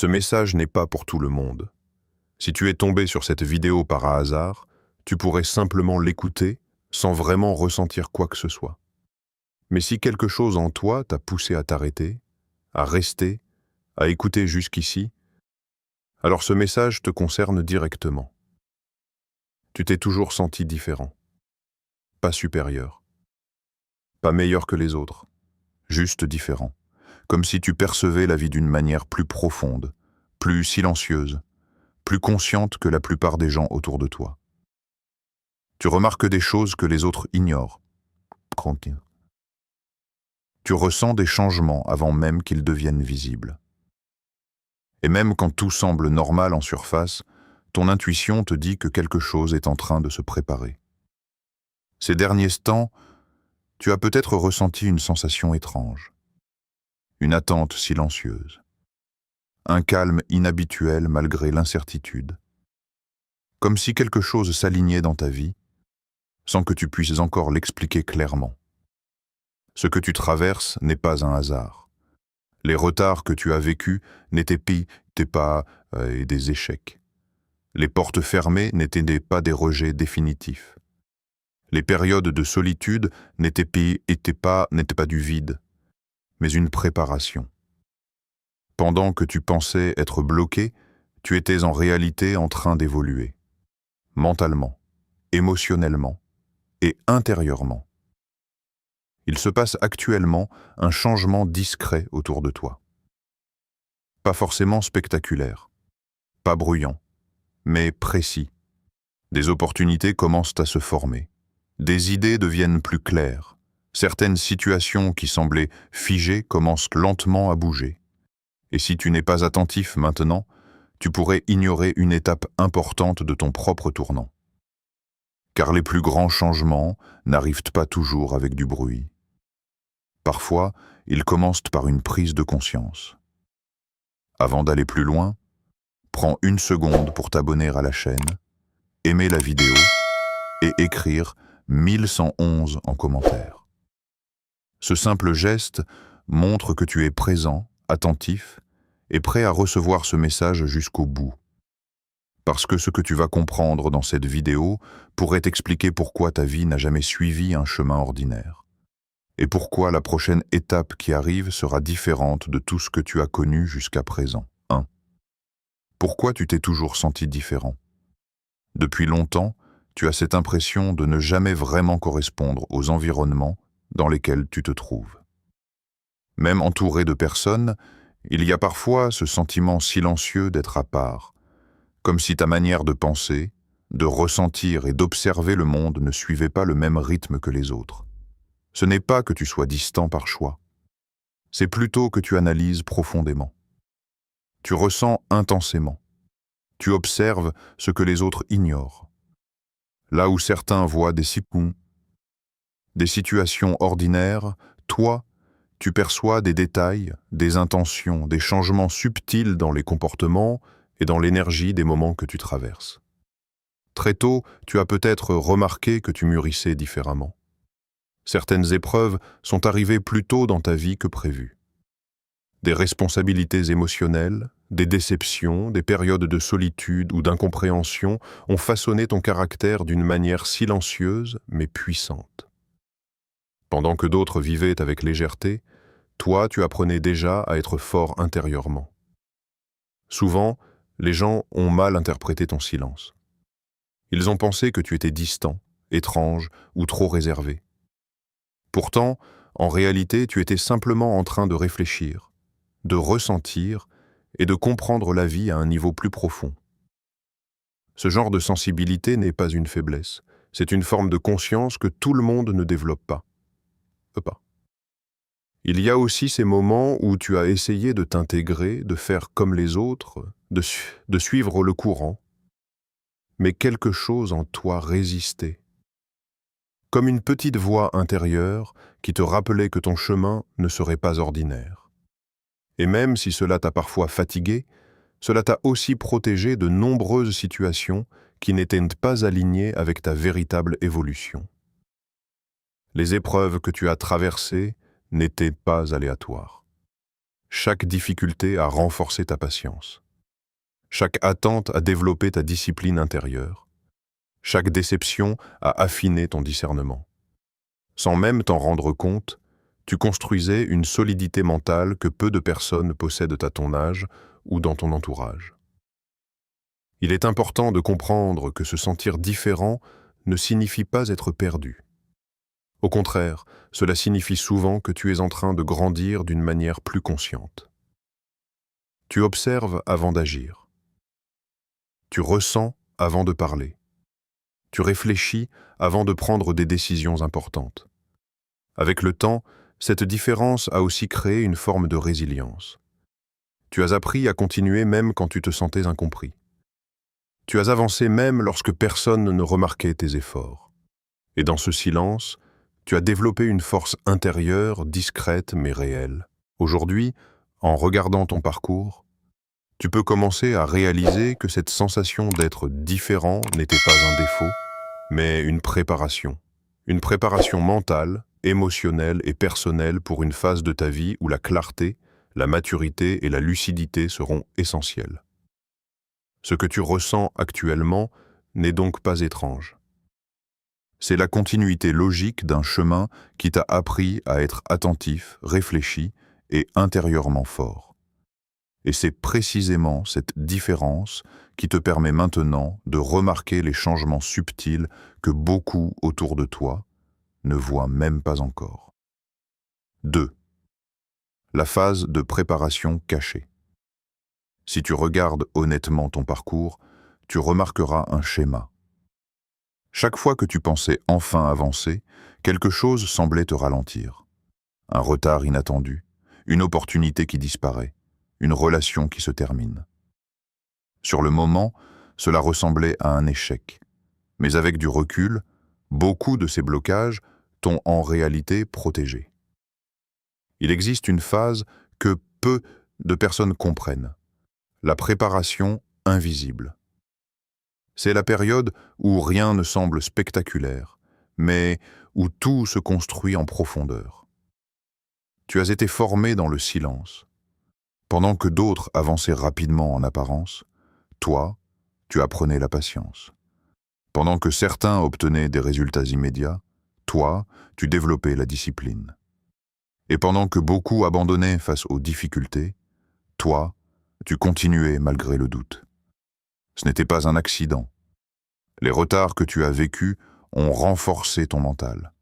Ce message n'est pas pour tout le monde. Si tu es tombé sur cette vidéo par hasard, tu pourrais simplement l'écouter sans vraiment ressentir quoi que ce soit. Mais si quelque chose en toi t'a poussé à t'arrêter, à rester, à écouter jusqu'ici, alors ce message te concerne directement. Tu t'es toujours senti différent, pas supérieur, pas meilleur que les autres, juste différent, comme si tu percevais la vie d'une manière plus profonde, plus silencieuse, plus consciente que la plupart des gens autour de toi. Tu remarques des choses que les autres ignorent. Tu ressens des changements avant même qu'ils deviennent visibles. Et même quand tout semble normal en surface, ton intuition te dit que quelque chose est en train de se préparer. Ces derniers temps, tu as peut-être ressenti une sensation étrange, une attente silencieuse, un calme inhabituel malgré l'incertitude, comme si quelque chose s'alignait dans ta vie, sans que tu puisses encore l'expliquer clairement. Ce que tu traverses n'est pas un hasard. Les retards que tu as vécus n'étaient pas des échecs. Les portes fermées n'étaient pas des rejets définitifs. Les périodes de solitude n'étaient pas du vide, mais une préparation. Pendant que tu pensais être bloqué, tu étais en réalité en train d'évoluer, mentalement, émotionnellement et intérieurement. Il se passe actuellement un changement discret autour de toi. Pas forcément spectaculaire, pas bruyant, mais précis. Des opportunités commencent à se former. Des idées deviennent plus claires. Certaines situations qui semblaient figées commencent lentement à bouger. Et si tu n'es pas attentif maintenant, tu pourrais ignorer une étape importante de ton propre tournant. Car les plus grands changements n'arrivent pas toujours avec du bruit. Parfois, ils commencent par une prise de conscience. Avant d'aller plus loin, prends une seconde pour t'abonner à la chaîne, aimer la vidéo et écrire 1111 en commentaire. Ce simple geste montre que tu es présent, attentif et prêt à recevoir ce message jusqu'au bout. Parce que ce que tu vas comprendre dans cette vidéo pourrait t'expliquer pourquoi ta vie n'a jamais suivi un chemin ordinaire. Et pourquoi la prochaine étape qui arrive sera différente de tout ce que tu as connu jusqu'à présent. 1. Pourquoi tu t'es toujours senti différent? Depuis longtemps, tu as cette impression de ne jamais vraiment correspondre aux environnements dans lesquels tu te trouves. Même entouré de personnes, il y a parfois ce sentiment silencieux d'être à part, comme si ta manière de penser, de ressentir et d'observer le monde ne suivait pas le même rythme que les autres. Ce n'est pas que tu sois distant par choix, c'est plutôt que tu analyses profondément. Tu ressens intensément. Tu observes ce que les autres ignorent. Là où certains voient des situations ordinaires, toi, tu perçois des détails, des intentions, des changements subtils dans les comportements et dans l'énergie des moments que tu traverses. Très tôt, tu as peut-être remarqué que tu mûrissais différemment. Certaines épreuves sont arrivées plus tôt dans ta vie que prévu. Des responsabilités émotionnelles, des déceptions, des périodes de solitude ou d'incompréhension ont façonné ton caractère d'une manière silencieuse mais puissante. Pendant que d'autres vivaient avec légèreté, toi, tu apprenais déjà à être fort intérieurement. Souvent, les gens ont mal interprété ton silence. Ils ont pensé que tu étais distant, étrange ou trop réservé. Pourtant, en réalité, tu étais simplement en train de réfléchir, de ressentir et de comprendre la vie à un niveau plus profond. Ce genre de sensibilité n'est pas une faiblesse, c'est une forme de conscience que tout le monde ne développe pas. Il y a aussi ces moments où tu as essayé de t'intégrer, de faire comme les autres, de suivre le courant, mais quelque chose en toi résistait. Comme une petite voix intérieure qui te rappelait que ton chemin ne serait pas ordinaire. Et même si cela t'a parfois fatigué, cela t'a aussi protégé de nombreuses situations qui n'étaient pas alignées avec ta véritable évolution. Les épreuves que tu as traversées n'étaient pas aléatoires. Chaque difficulté a renforcé ta patience. Chaque attente a développé ta discipline intérieure. Chaque déception a affiné ton discernement. Sans même t'en rendre compte, tu construisais une solidité mentale que peu de personnes possèdent à ton âge ou dans ton entourage. Il est important de comprendre que se sentir différent ne signifie pas être perdu. Au contraire, cela signifie souvent que tu es en train de grandir d'une manière plus consciente. Tu observes avant d'agir. Tu ressens avant de parler. Tu réfléchis avant de prendre des décisions importantes. Avec le temps, cette différence a aussi créé une forme de résilience. Tu as appris à continuer même quand tu te sentais incompris. Tu as avancé même lorsque personne ne remarquait tes efforts. Et dans ce silence, tu as développé une force intérieure, discrète mais réelle. Aujourd'hui, en regardant ton parcours, tu peux commencer à réaliser que cette sensation d'être différent n'était pas un défaut, mais une préparation. Une préparation mentale, émotionnelle et personnelle pour une phase de ta vie où la clarté, la maturité et la lucidité seront essentielles. Ce que tu ressens actuellement n'est donc pas étrange. C'est la continuité logique d'un chemin qui t'a appris à être attentif, réfléchi et intérieurement fort. Et c'est précisément cette différence qui te permet maintenant de remarquer les changements subtils que beaucoup autour de toi ne voient même pas encore. 2. La phase de préparation cachée. Si tu regardes honnêtement ton parcours, tu remarqueras un schéma. Chaque fois que tu pensais enfin avancer, quelque chose semblait te ralentir. Un retard inattendu, une opportunité qui disparaît, une relation qui se termine. Sur le moment, cela ressemblait à un échec. Mais avec du recul, beaucoup de ces blocages t'ont en réalité protégé. Il existe une phase que peu de personnes comprennent. La préparation invisible. C'est la période où rien ne semble spectaculaire, mais où tout se construit en profondeur. Tu as été formé dans le silence. Pendant que d'autres avançaient rapidement en apparence, toi, tu apprenais la patience. Pendant que certains obtenaient des résultats immédiats, toi, tu développais la discipline. Et pendant que beaucoup abandonnaient face aux difficultés, toi, tu continuais malgré le doute. Ce n'était pas un accident. Les retards que tu as vécus ont renforcé ton mental.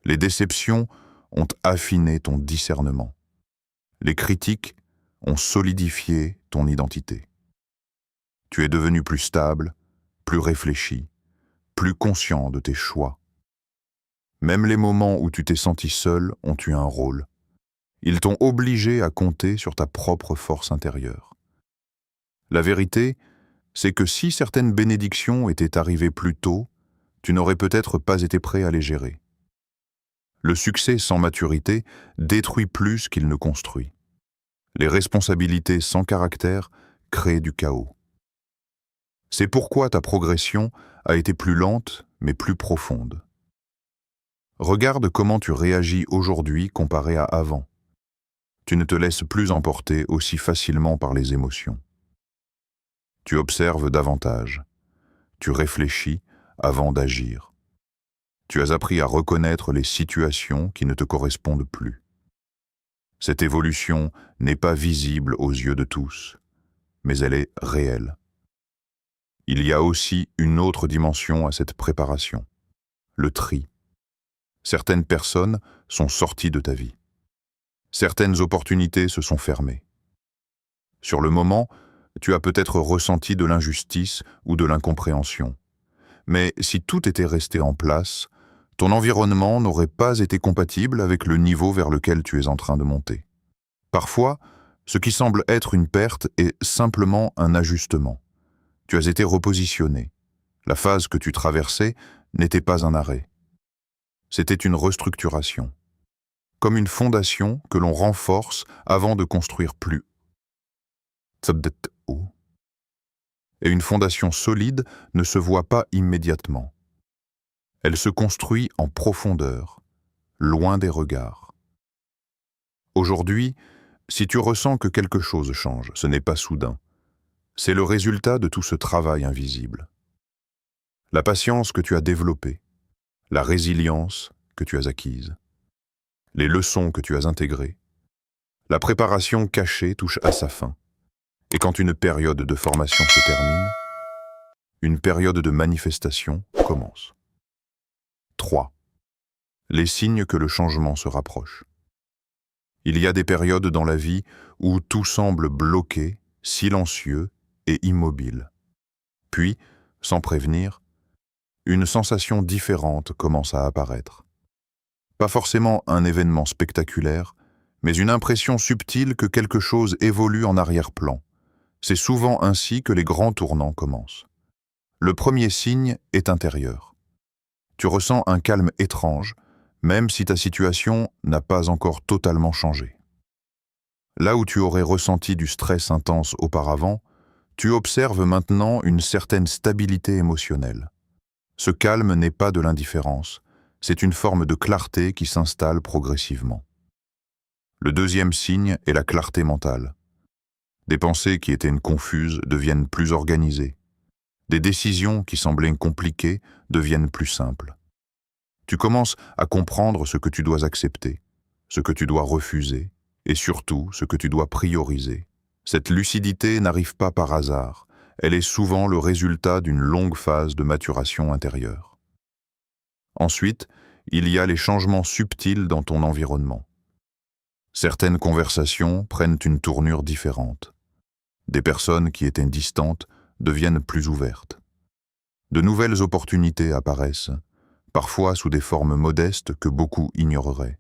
Les déceptions ont affiné ton discernement. Les critiques ont solidifié ton identité. Tu es devenu plus stable, plus réfléchi, plus conscient de tes choix. Même les moments où tu t'es senti seul ont eu un rôle. Ils t'ont obligé à compter sur ta propre force intérieure. La vérité, c'est que si certaines bénédictions étaient arrivées plus tôt, tu n'aurais peut-être pas été prêt à les gérer. Le succès sans maturité détruit plus qu'il ne construit. Les responsabilités sans caractère créent du chaos. C'est pourquoi ta progression a été plus lente, mais plus profonde. Regarde comment tu réagis aujourd'hui comparé à avant. Tu ne te laisses plus emporter aussi facilement par les émotions. Tu observes davantage. Tu réfléchis avant d'agir. Tu as appris à reconnaître les situations qui ne te correspondent plus. Cette évolution n'est pas visible aux yeux de tous, mais elle est réelle. Il y a aussi une autre dimension à cette préparation, le tri. Certaines personnes sont sorties de ta vie. Certaines opportunités se sont fermées. Sur le moment, tu as peut-être ressenti de l'injustice ou de l'incompréhension. Mais si tout était resté en place, ton environnement n'aurait pas été compatible avec le niveau vers lequel tu es en train de monter. Parfois, ce qui semble être une perte est simplement un ajustement. Tu as été repositionné. La phase que tu traversais n'était pas un arrêt. C'était une restructuration. Comme une fondation que l'on renforce avant de construire plus haut. Et une fondation solide ne se voit pas immédiatement. Elle se construit en profondeur, loin des regards. Aujourd'hui, Si tu ressens que quelque chose change, ce n'est pas soudain. C'est le résultat de tout ce travail invisible. La patience que tu as développée, la résilience que tu as acquise, les leçons que tu as intégrées, la préparation cachée touche à sa fin. Et quand une période de formation se termine, une période de manifestation commence. 3. Les signes que le changement se rapproche. Il y a des périodes dans la vie où tout semble bloqué, silencieux et immobile. Puis, sans prévenir, une sensation différente commence à apparaître. Pas forcément un événement spectaculaire, mais une impression subtile que quelque chose évolue en arrière-plan. C'est souvent ainsi que les grands tournants commencent. Le premier signe est intérieur. Tu ressens un calme étrange, même si ta situation n'a pas encore totalement changé. Là où tu aurais ressenti du stress intense auparavant, tu observes maintenant une certaine stabilité émotionnelle. Ce calme n'est pas de l'indifférence, c'est une forme de clarté qui s'installe progressivement. Le deuxième signe est la clarté mentale. Des pensées qui étaient confuses deviennent plus organisées. Des décisions qui semblaient compliquées deviennent plus simples. Tu commences à comprendre ce que tu dois accepter, ce que tu dois refuser, et surtout ce que tu dois prioriser. Cette lucidité n'arrive pas par hasard, elle est souvent le résultat d'une longue phase de maturation intérieure. Ensuite, il y a les changements subtils dans ton environnement. Certaines conversations prennent une tournure différente. Des personnes qui étaient distantes deviennent plus ouvertes. De nouvelles opportunités apparaissent, parfois sous des formes modestes que beaucoup ignoreraient.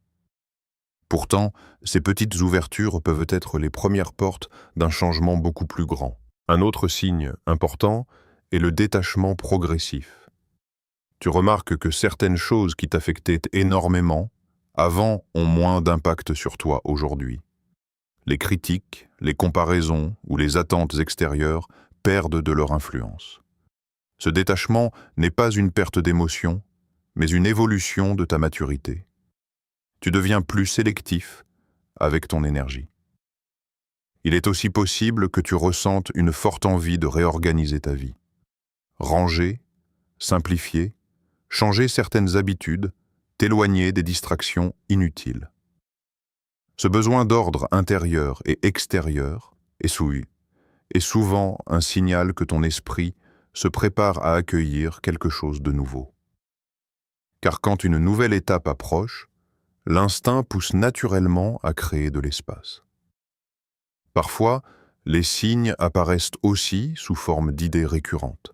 Pourtant, ces petites ouvertures peuvent être les premières portes d'un changement beaucoup plus grand. Un autre signe important est le détachement progressif. Tu remarques que certaines choses qui t'affectaient énormément avant ont moins d'impact sur toi aujourd'hui. Les critiques, les comparaisons ou les attentes extérieures perdent de leur influence. Ce détachement n'est pas une perte d'émotion, mais une évolution de ta maturité. Tu deviens plus sélectif avec ton énergie. Il est aussi possible que tu ressentes une forte envie de réorganiser ta vie. Ranger, simplifier, changer certaines habitudes, t'éloigner des distractions inutiles. Ce besoin d'ordre intérieur et extérieur est souvent un signal que ton esprit se prépare à accueillir quelque chose de nouveau. Car quand une nouvelle étape approche, l'instinct pousse naturellement à créer de l'espace. Parfois, les signes apparaissent aussi sous forme d'idées récurrentes.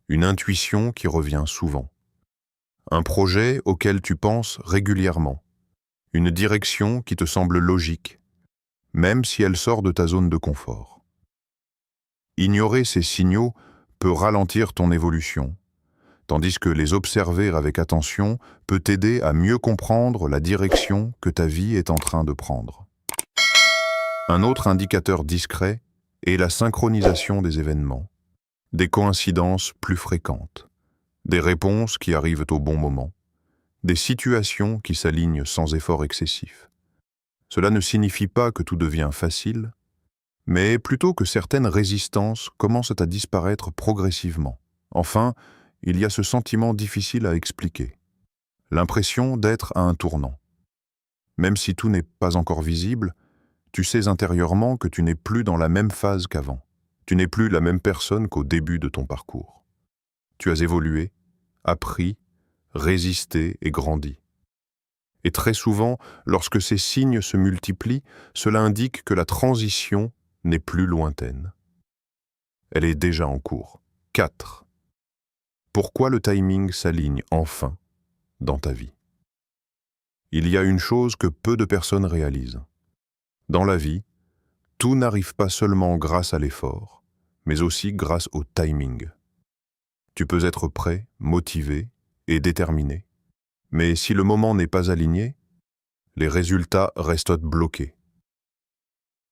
Une intuition qui revient souvent. Un projet auquel tu penses régulièrement. Une direction qui te semble logique, même si elle sort de ta zone de confort. Ignorer ces signaux peut ralentir ton évolution, tandis que les observer avec attention peut t'aider à mieux comprendre la direction que ta vie est en train de prendre. Un autre indicateur discret est la synchronisation des événements, des coïncidences plus fréquentes, des réponses qui arrivent au bon moment, des situations qui s'alignent sans effort excessif. Cela ne signifie pas que tout devient facile, mais plutôt que certaines résistances commencent à disparaître progressivement. Enfin, il y a ce sentiment difficile à expliquer, l'impression d'être à un tournant. Même si tout n'est pas encore visible, tu sais intérieurement que tu n'es plus dans la même phase qu'avant. Tu n'es plus la même personne qu'au début de ton parcours. Tu as évolué, appris, résisté et grandi. Et très souvent, lorsque ces signes se multiplient, cela indique que la transition n'est plus lointaine. Elle est déjà en cours. 4. Pourquoi le timing s'aligne enfin dans ta vie? Il y a une chose que peu de personnes réalisent. Dans la vie, tout n'arrive pas seulement grâce à l'effort, mais aussi grâce au timing. Tu peux être prêt, motivé et déterminé, mais si le moment n'est pas aligné, les résultats restent bloqués.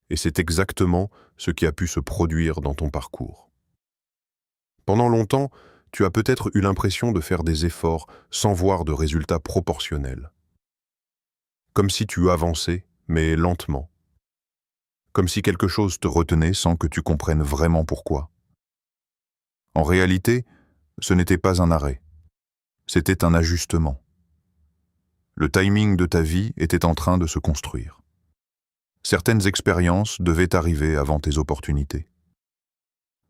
Et c'est exactement ce qui a pu se produire dans ton parcours. Pendant longtemps, tu as peut-être eu l'impression de faire des efforts sans voir de résultats proportionnels. Comme si tu avançais, mais lentement. comme si quelque chose te retenait sans que tu comprennes vraiment pourquoi. En réalité, ce n'était pas un arrêt, c'était un ajustement. Le timing de ta vie était en train de se construire. Certaines expériences devaient arriver avant tes opportunités.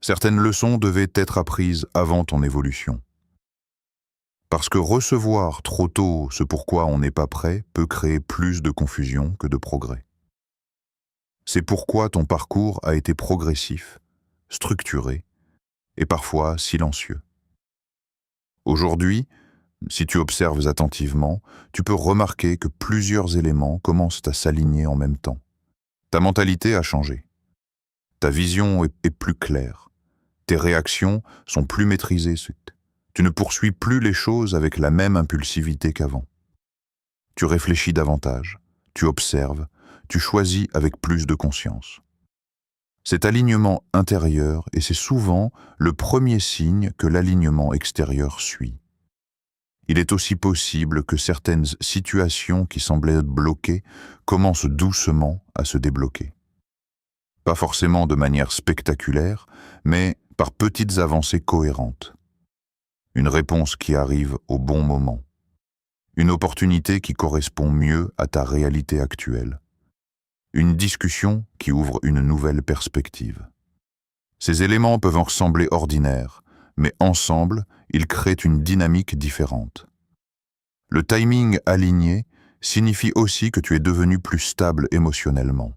Certaines leçons devaient être apprises avant ton évolution. Parce que recevoir trop tôt ce pourquoi on n'est pas prêt peut créer plus de confusion que de progrès. C'est pourquoi ton parcours a été progressif, structuré et parfois silencieux. Aujourd'hui, si tu observes attentivement, tu peux remarquer que plusieurs éléments commencent à s'aligner en même temps. Ta mentalité a changé. Ta vision est plus claire. Tes réactions sont plus maîtrisées. Tu ne poursuis plus les choses avec la même impulsivité qu'avant. Tu réfléchis davantage, tu observes, tu choisis avec plus de conscience. Cet alignement intérieur, et c'est souvent le premier signe que l'alignement extérieur suit. Il est aussi possible que certaines situations qui semblaient bloquées commencent doucement à se débloquer. Pas forcément de manière spectaculaire, mais par petites avancées cohérentes. Une réponse qui arrive au bon moment. Une opportunité qui correspond mieux à ta réalité actuelle. Une discussion qui ouvre une nouvelle perspective. Ces éléments peuvent en ressembler ordinaires, mais ensemble, ils créent une dynamique différente. Le timing aligné signifie aussi que tu es devenu plus stable émotionnellement.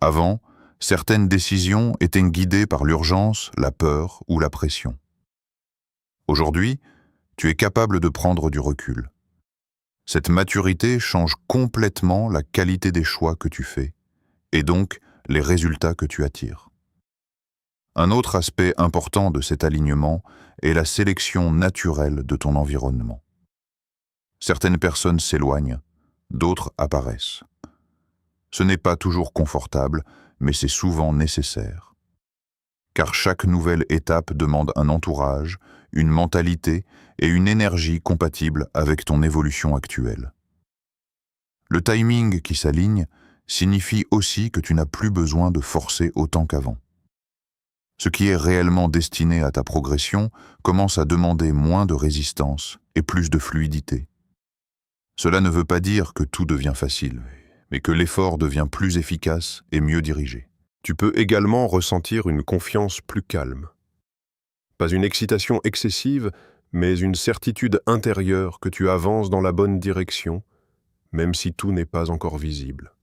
Avant, certaines décisions étaient guidées par l'urgence, la peur ou la pression. Aujourd'hui, tu es capable de prendre du recul. Cette maturité change complètement la qualité des choix que tu fais, et donc les résultats que tu attires. Un autre aspect important de cet alignement est la sélection naturelle de ton environnement. Certaines personnes s'éloignent, d'autres apparaissent. Ce n'est pas toujours confortable, mais c'est souvent nécessaire. Car chaque nouvelle étape demande un entourage, une mentalité et une énergie compatibles avec ton évolution actuelle. Le timing qui s'aligne signifie aussi que tu n'as plus besoin de forcer autant qu'avant. Ce qui est réellement destiné à ta progression commence à demander moins de résistance et plus de fluidité. Cela ne veut pas dire que tout devient facile, mais que l'effort devient plus efficace et mieux dirigé. Tu peux également ressentir une confiance plus calme. Pas une excitation excessive, mais une certitude intérieure que tu avances dans la bonne direction, même si tout n'est pas encore visible.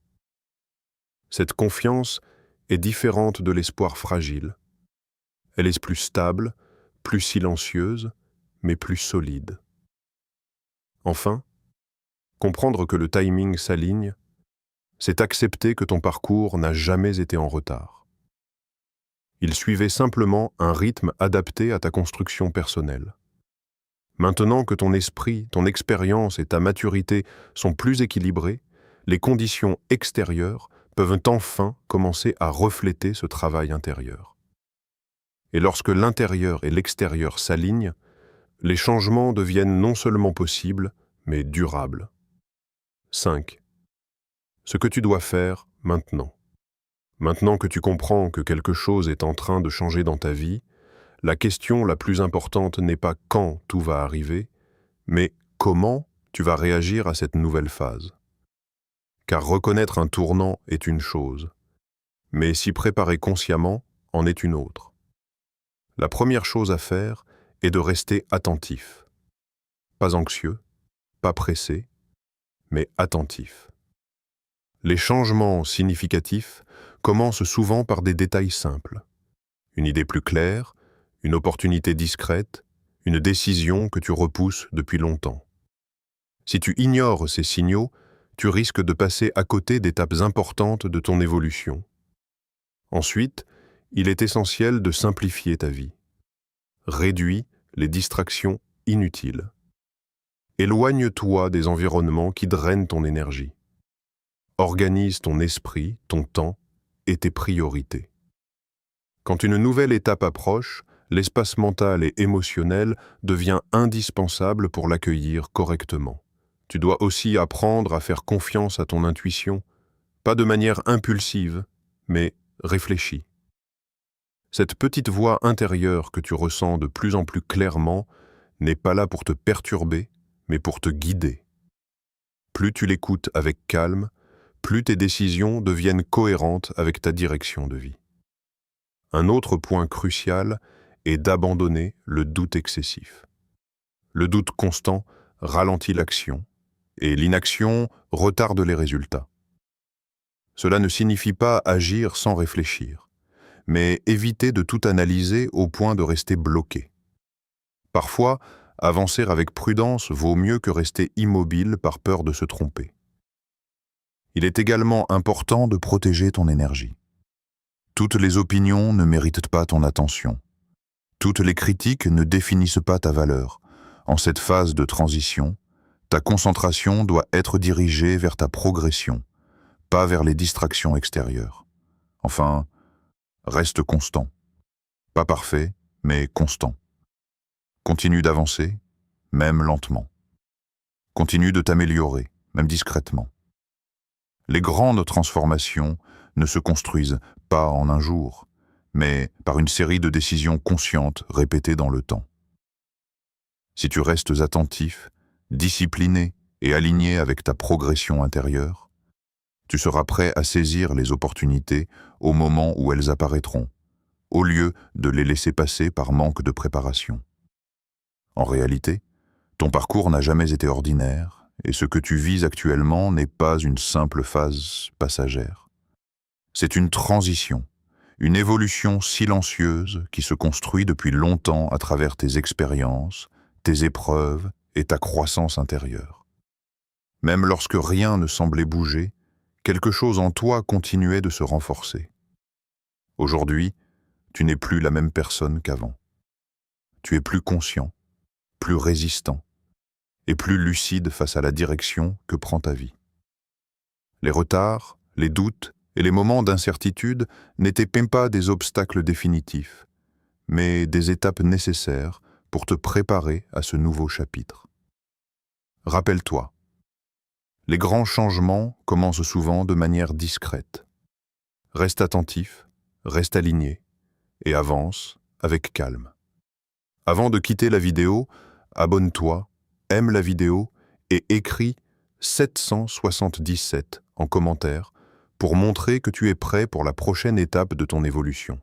Cette confiance est différente de l'espoir fragile. Elle est plus stable, plus silencieuse, mais plus solide. Enfin, comprendre que le timing s'aligne, c'est accepter que ton parcours n'a jamais été en retard. Il suivait simplement un rythme adapté à ta construction personnelle. Maintenant que ton esprit, ton expérience et ta maturité sont plus équilibrés, les conditions extérieures peuvent enfin commencer à refléter ce travail intérieur. Et lorsque l'intérieur et l'extérieur s'alignent, les changements deviennent non seulement possibles, mais durables. 5. Ce que tu dois faire maintenant. Maintenant que tu comprends que quelque chose est en train de changer dans ta vie, la question la plus importante n'est pas quand tout va arriver, mais comment tu vas réagir à cette nouvelle phase. Car reconnaître un tournant est une chose, mais s'y préparer consciemment en est une autre. La première chose à faire est de rester attentif. Pas anxieux, pas pressé, mais attentif. Les changements significatifs commencent souvent par des détails simples. Une idée plus claire, une opportunité discrète, une décision que tu repousses depuis longtemps. Si tu ignores ces signaux, tu risques de passer à côté d'étapes importantes de ton évolution. Ensuite, il est essentiel de simplifier ta vie. Réduis les distractions inutiles. Éloigne-toi des environnements qui drainent ton énergie. Organise ton esprit, ton temps et tes priorités. Quand une nouvelle étape approche, l'espace mental et émotionnel devient indispensable pour l'accueillir correctement. Tu dois aussi apprendre à faire confiance à ton intuition, pas de manière impulsive, mais réfléchis. Cette petite voix intérieure que tu ressens de plus en plus clairement n'est pas là pour te perturber, mais pour te guider. Plus tu l'écoutes avec calme, plus tes décisions deviennent cohérentes avec ta direction de vie. Un autre point crucial est d'abandonner le doute excessif. Le doute constant ralentit l'action, et l'inaction retarde les résultats. Cela ne signifie pas agir sans réfléchir, mais éviter de tout analyser au point de rester bloqué. Parfois, avancer avec prudence vaut mieux que rester immobile par peur de se tromper. Il est également important de protéger ton énergie. Toutes les opinions ne méritent pas ton attention. Toutes les critiques ne définissent pas ta valeur. En cette phase de transition, ta concentration doit être dirigée vers ta progression, pas vers les distractions extérieures. Enfin, reste constant. Pas parfait, mais constant. Continue d'avancer, même lentement. Continue de t'améliorer, même discrètement. Les grandes transformations ne se construisent pas en un jour, mais par une série de décisions conscientes répétées dans le temps. Si tu restes attentif, discipliné et aligné avec ta progression intérieure, tu seras prêt à saisir les opportunités au moment où elles apparaîtront, au lieu de les laisser passer par manque de préparation. En réalité, ton parcours n'a jamais été ordinaire, et ce que tu vis actuellement n'est pas une simple phase passagère. C'est une transition, une évolution silencieuse qui se construit depuis longtemps à travers tes expériences, tes épreuves et ta croissance intérieure. Même lorsque rien ne semblait bouger, quelque chose en toi continuait de se renforcer. Aujourd'hui, tu n'es plus la même personne qu'avant. Tu es plus conscient, plus résistant et plus lucide face à la direction que prend ta vie. Les retards, les doutes et les moments d'incertitude n'étaient même pas des obstacles définitifs, mais des étapes nécessaires pour te préparer à ce nouveau chapitre. Rappelle-toi, les grands changements commencent souvent de manière discrète. Reste attentif, reste aligné et avance avec calme. Avant de quitter la vidéo, abonne-toi, aime la vidéo et écris 777 en commentaire pour montrer que tu es prêt pour la prochaine étape de ton évolution.